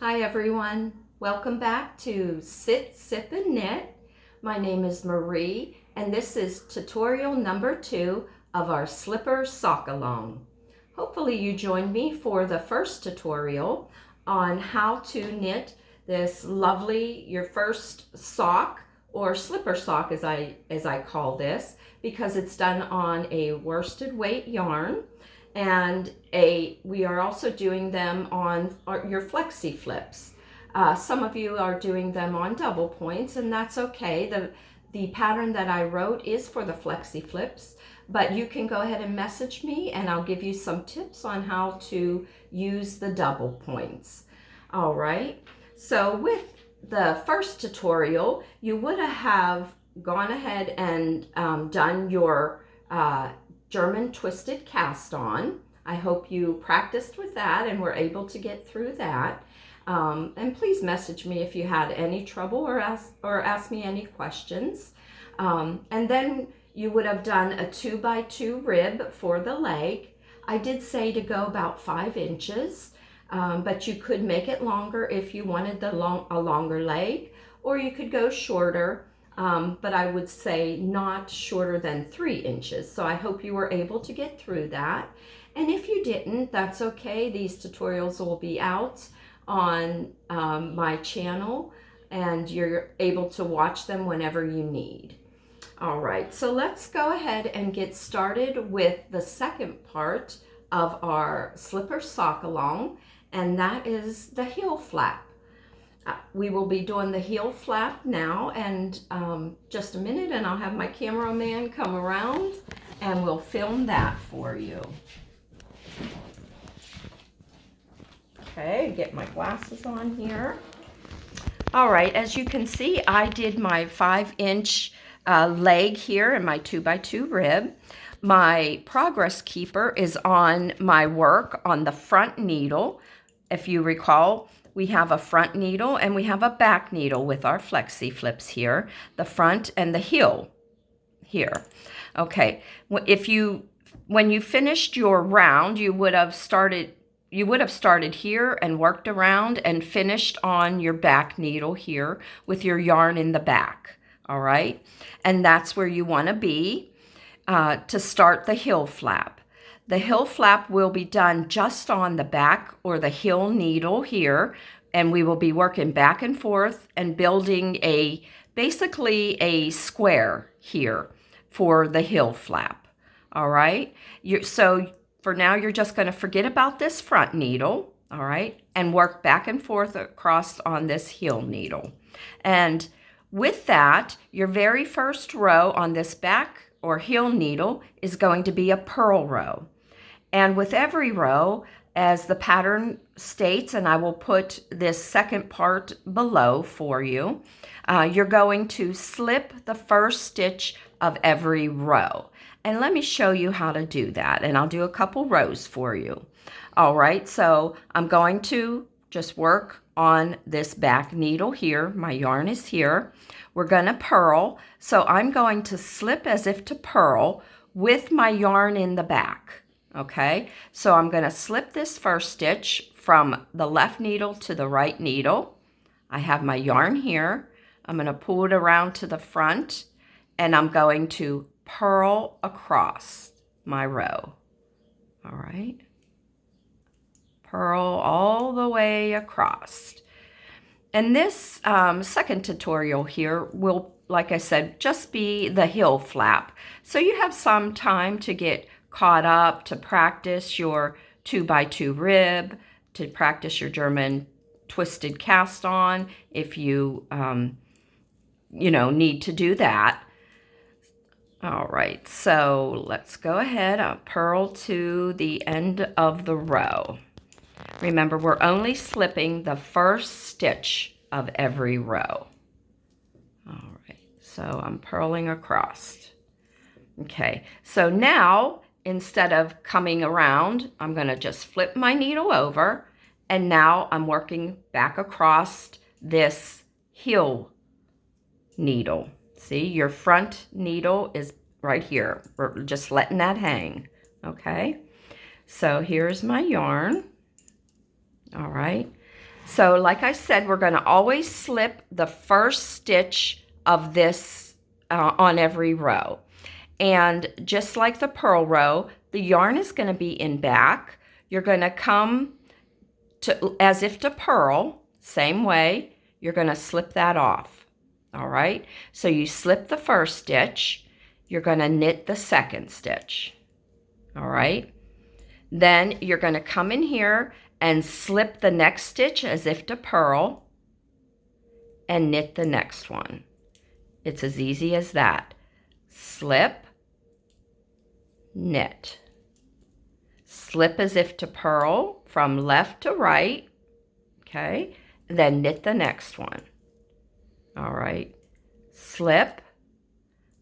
Hi everyone, welcome back to Sit, Sip, and Knit. My name is Marie and this is tutorial number 2 of our slipper sock along. Hopefully you joined me for the first tutorial on how to knit this lovely, your first sock or slipper sock as I call this, because it's done on a worsted weight yarn. And we are also doing them on your flexi flips. Some of you are doing them on double points, and that's okay. The pattern that I wrote is for the flexi flips, but you can go ahead and message me and I'll give you some tips on how to use the double points. All right, so with the first tutorial, you would have gone ahead and done your German twisted cast on. I hope you practiced with that and were able to get through that. And please message me if you had any trouble or ask me any questions. And then you would have done a 2x2 rib for the leg. I did say to go about 5 inches, but you could make it longer if you wanted a longer leg, or you could go shorter. But I would say not shorter than 3 inches. So I hope you were able to get through that. And if you didn't, that's okay. These tutorials will be out on my channel and you're able to watch them whenever you need. All right, so let's go ahead and get started with the second part of our slipper sock along, and that is the heel flap. We will be doing the heel flap now, and just a minute and I'll have my cameraman come around and we'll film that for you. Okay, get my glasses on here. All right, as you can see, I did my 5-inch leg here in my 2x2 rib. My progress keeper is on my work on the front needle. If you recall, we have a front needle and we have a back needle with our flexi flips here, the front and the heel here. Okay, when you finished your round, you would have started here and worked around and finished on your back needle here with your yarn in the back. All right, and that's where you want to be to start the heel flap. The heel flap will be done just on the back or the heel needle here, and we will be working back and forth and building basically a square here for the heel flap. All right, so for now you're just going to forget about this front needle, all right, and work back and forth across on this heel needle. And with that, your very first row on this back or heel needle is going to be a purl row. And with every row, as the pattern states, and I will put this second part below for you, you're going to slip the first stitch of every row. And let me show you how to do that, and I'll do a couple rows for you. All right, so I'm going to just work on this back needle here. My yarn is here. We're going to purl, so I'm going to slip as if to purl with my yarn in the back. Okay, so I'm going to slip this first stitch from the left needle to the right needle. I have my yarn here. I'm going to pull it around to the front, and I'm going to purl across my row. All right, purl all the way across. And this second tutorial here will, like I said, just be the heel flap. So you have some time to get caught up, to practice your 2x2 rib, to practice your German twisted cast on if you, need to do that. All right, so let's go ahead. I'll purl to the end of the row. Remember, we're only slipping the first stitch of every row. All right, so I'm purling across. Okay, so now instead of coming around, I'm going to just flip my needle over, and now I'm working back across this heel needle. See, your front needle is right here. We're just letting that hang. Okay, so here's my yarn. All right, So like I said, we're going to always slip the first stitch of this on every row. And just like the purl row, the yarn is going to be in back. You're going to come to as if to purl, same way, you're going to slip that off. All right, so you slip the first stitch, you're going to knit the second stitch. All right, then you're going to come in here and slip the next stitch as if to purl and knit the next one. It's as easy as that. Slip, knit. Slip as if to purl from left to right, okay? Then knit the next one. All right, slip.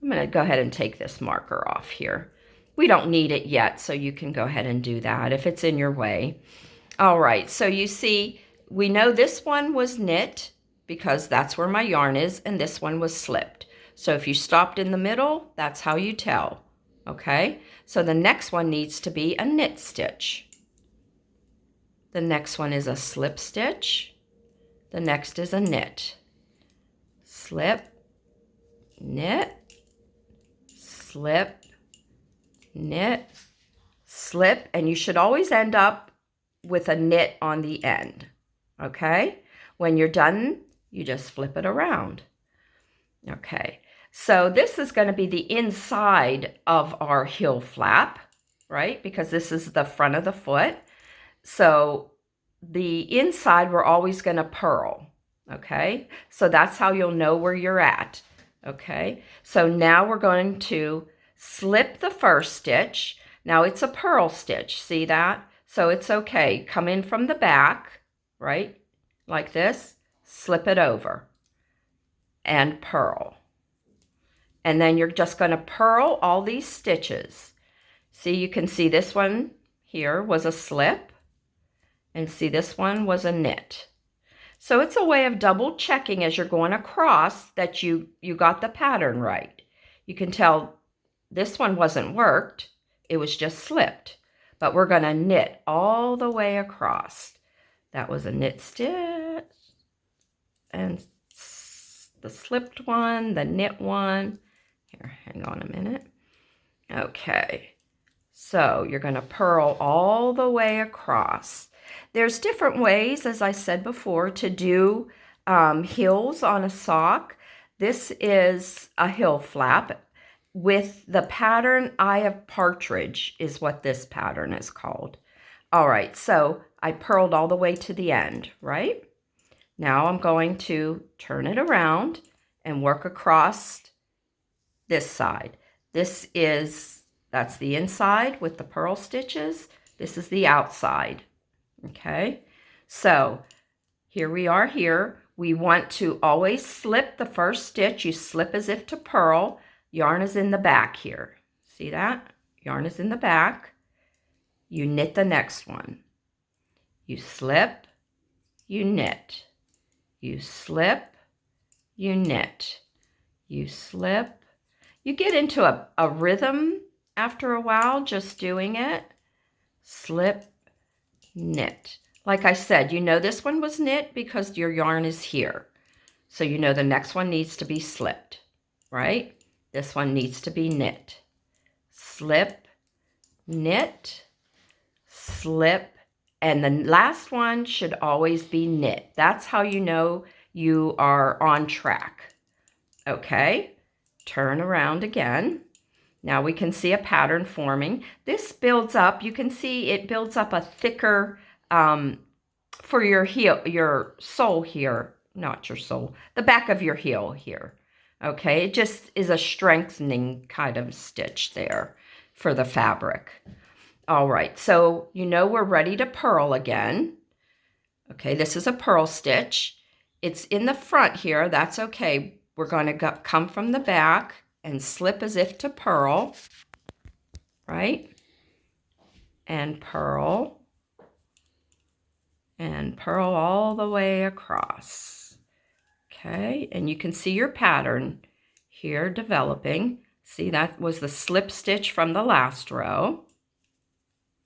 I'm going to go ahead and take this marker off here. We don't need it yet, so you can go ahead and do that if it's in your way. All right, so you see, we know this one was knit because that's where my yarn is, and this one was slipped. So if you stopped in the middle, that's how you tell, okay? So the next one needs to be a knit stitch. The next one is a slip stitch. The next is a knit. Slip, knit, slip, knit, slip, and you should always end up with a knit on the end, okay? When you're done, you just flip it around. Okay, so this is going to be the inside of our heel flap, right? Because this is the front of the foot. So the inside, we're always going to purl, okay? So that's how you'll know where you're at, okay? So now we're going to slip the first stitch. Now it's a purl stitch, see that? So it's okay. Come in from the back, right? Like this, slip it over and purl. And then you're just going to purl all these stitches. See, you can see this one here was a slip, and see this one was a knit. So it's a way of double checking as you're going across that you got the pattern right. You can tell this one wasn't worked, it was just slipped. But we're going to knit all the way across. That was a knit stitch, and the slipped one, the knit one. Here, hang on a minute. Okay, so you're going to purl all the way across. There's different ways, as I said before, to do heels on a sock. This is a heel flap with the pattern Eye of Partridge is what this pattern is called. All right, so I purled all the way to the end, right? Now I'm going to turn it around and work across this side. That's the inside with the purl stitches. This is the outside, okay? So here we are here. We want to always slip the first stitch. You slip as if to purl. Yarn is in the back here. See that? Yarn is in the back. You knit the next one. You slip, you knit. You slip, you knit. You slip. You get into a rhythm after a while just doing it. Slip, knit. Like I said, you know this one was knit because your yarn is here. So you know the next one needs to be slipped, right? This one needs to be knit. Slip, knit, slip, and the last one should always be knit. That's how you know you are on track. Okay, turn around again. Now we can see a pattern forming. This builds up, you can see it builds up a thicker, for your heel, your sole here, not your sole, the back of your heel here. Okay, it just is a strengthening kind of stitch there for the fabric. All right, so you know we're ready to purl again. Okay, this is a purl stitch. It's in the front here, that's okay. We're going to come from the back and slip as if to purl, right? And purl all the way across. Okay, and you can see your pattern here developing. See, that was the slip stitch from the last row,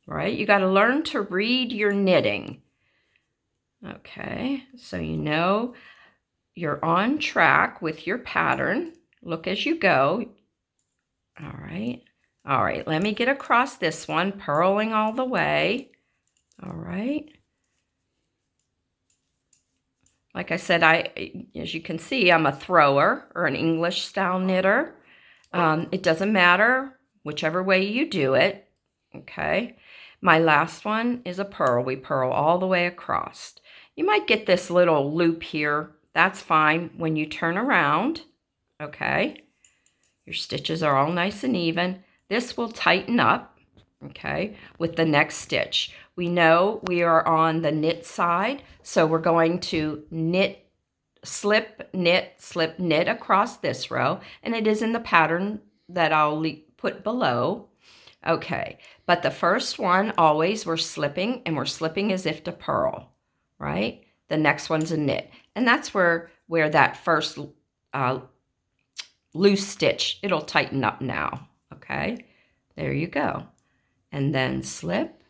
right? You got to learn to read your knitting. Okay, so you know you're on track with your pattern. Look as you go. All right. All right, let me get across this one, purling all the way. All right. Like I said, as you can see, I'm a thrower or an English style knitter. It doesn't matter whichever way you do it. Okay. My last one is a purl. We purl all the way across. You might get this little loop here. That's fine when you turn around. Okay. Your stitches are all nice and even. This will tighten up, okay, with the next stitch. We know we are on the knit side, so we're going to knit, slip, knit across this row, and it is in the pattern that I'll put below. Okay, but the first one, always we're slipping, and we're slipping as if to purl, right? The next one's a knit, and that's where that first loose stitch, it'll tighten up now, okay? There you go. And then slip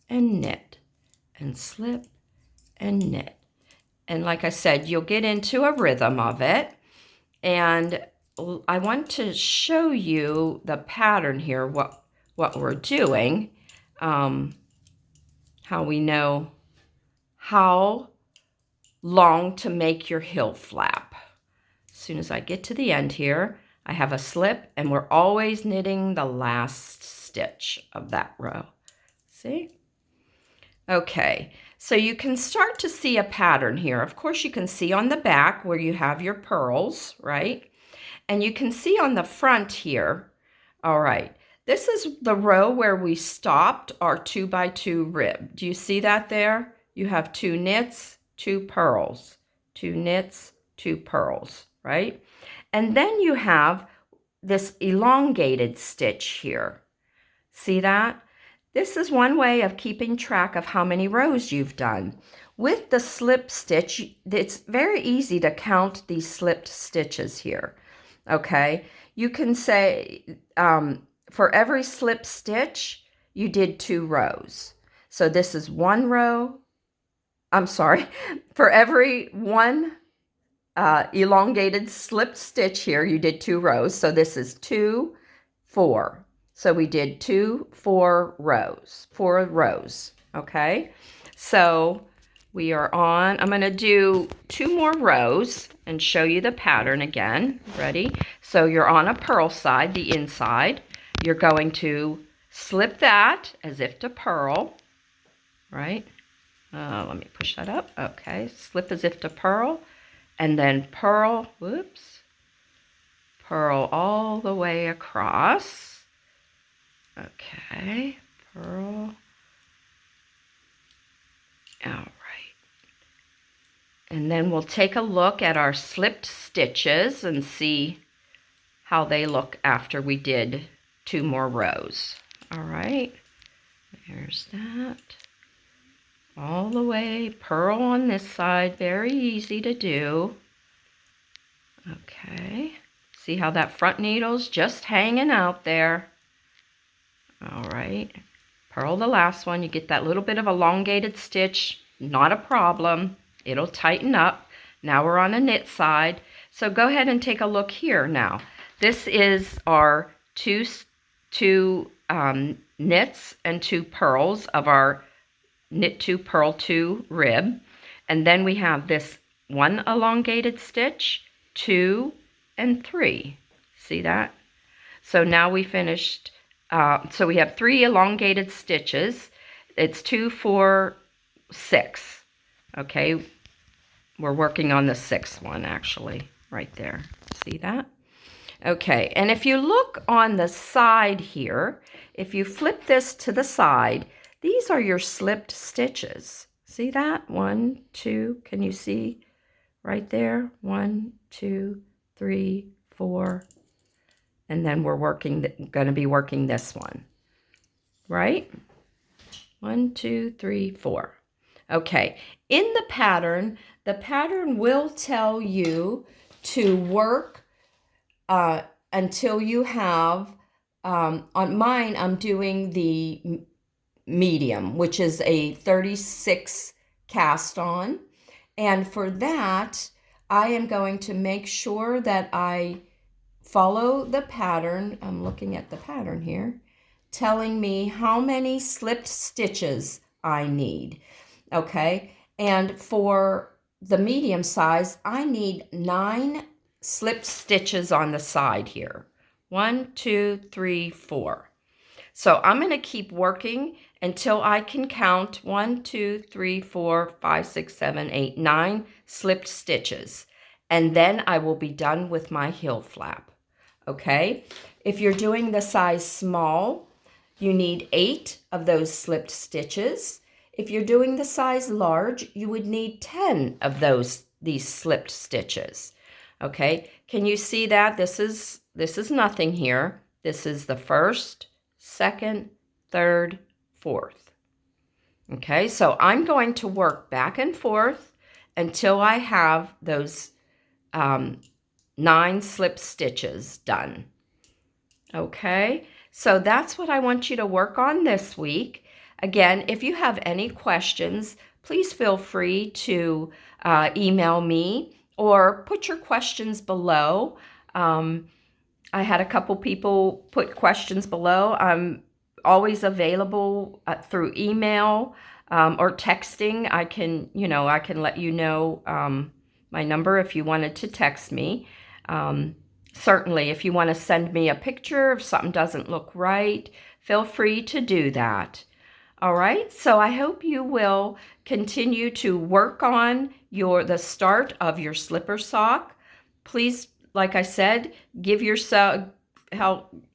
and knit, and slip and knit. And like I said, you'll get into a rhythm of it. And I want to show you the pattern here, what we're doing, how we know how long to make your heel flap. As soon as I get to the end here, I have a slip, and we're always knitting the last stitch of that row. See? Okay, so you can start to see a pattern here. Of course, you can see on the back where you have your purls, right? And you can see on the front here, all right, this is the row where we stopped our 2x2 rib. Do you see that there? You have 2 knits, 2 purls, 2 knits, 2 purls, right? And then you have this elongated stitch here. See that? This is one way of keeping track of how many rows you've done. With the slip stitch, it's very easy to count these slipped stitches here, okay? You can say for every slip stitch, you did 2 rows. So this is 1 row. I'm sorry, for every 1 elongated slip stitch here, you did 2 rows. So this is 2, 4. So we did 2, 4 rows, 4 rows, okay? So we are on, I'm gonna do 2 more rows and show you the pattern again. Ready? So you're on a purl side, the inside. You're going to slip that as if to purl, right? Let me push that up. Okay, slip as if to purl. And then purl, whoops, purl all the way across. Okay, purl. All right. And then we'll take a look at our slipped stitches and see how they look after we did 2 more rows. All right, there's that. All the way, purl on this side, very easy to do. Okay, see how that front needle's just hanging out there. All right, purl the last one. You get that little bit of elongated stitch, not a problem. It'll tighten up. Now we're on a knit side. So go ahead and take a look here now. This is our two knits and 2 purls of our knit 2, purl 2 rib. And then we have this 1 elongated stitch, 2 and 3. See that? So now we finished, so we have 3 elongated stitches. It's 2, 4, 6. Okay, we're working on the 6th one actually, right there. See that? Okay, and if you look on the side here, if you flip this to the side, these are your slipped stitches. See that? 1, 2, can you see right there? 1, 2, 3, 4. And then we're going to be working this one, right? 1, 2, 3, 4. Okay, in the pattern will tell you to work until you have, on mine, I'm doing the medium, which is a 36 cast on. And for that, I am going to make sure that I follow the pattern. I'm looking at the pattern here, telling me how many slipped stitches I need. Okay, and for the medium size, I need 9 slipped stitches on the side here. 1, 2, 3, 4. So I'm going to keep working until I can count 1, 2, 3, 4, 5, 6, 7, 8, 9 slipped stitches. And then I will be done with my heel flap. Okay? If you're doing the size small, you need 8 of those slipped stitches. If you're doing the size large, you would need 10 of these slipped stitches. Okay? Can you see that? This is nothing here. This is the first, second, third, fourth. Okay, so I'm going to work back and forth until I have those 9 slip stitches done. Okay, so that's what I want you to work on this week. Again, if you have any questions, please feel free to email me or put your questions below. I had a couple people put questions below. I'm always available through email or texting. I can let you know my number if you wanted to text me. Certainly, if you want to send me a picture if something doesn't look right, feel free to do that. All right, so I hope you will continue to work on the start of your slipper sock. Please, like I said, give yourself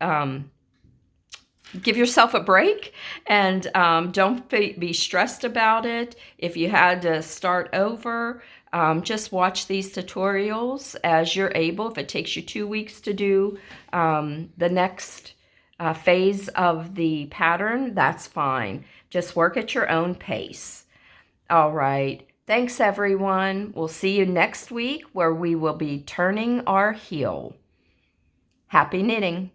a break and don't be stressed about it. If you had to start over, just watch these tutorials as you're able. If it takes you 2 weeks to do the next phase of the pattern, that's fine. Just work at your own pace. All right. Thanks, everyone. We'll see you next week where we will be turning our heel. Happy knitting.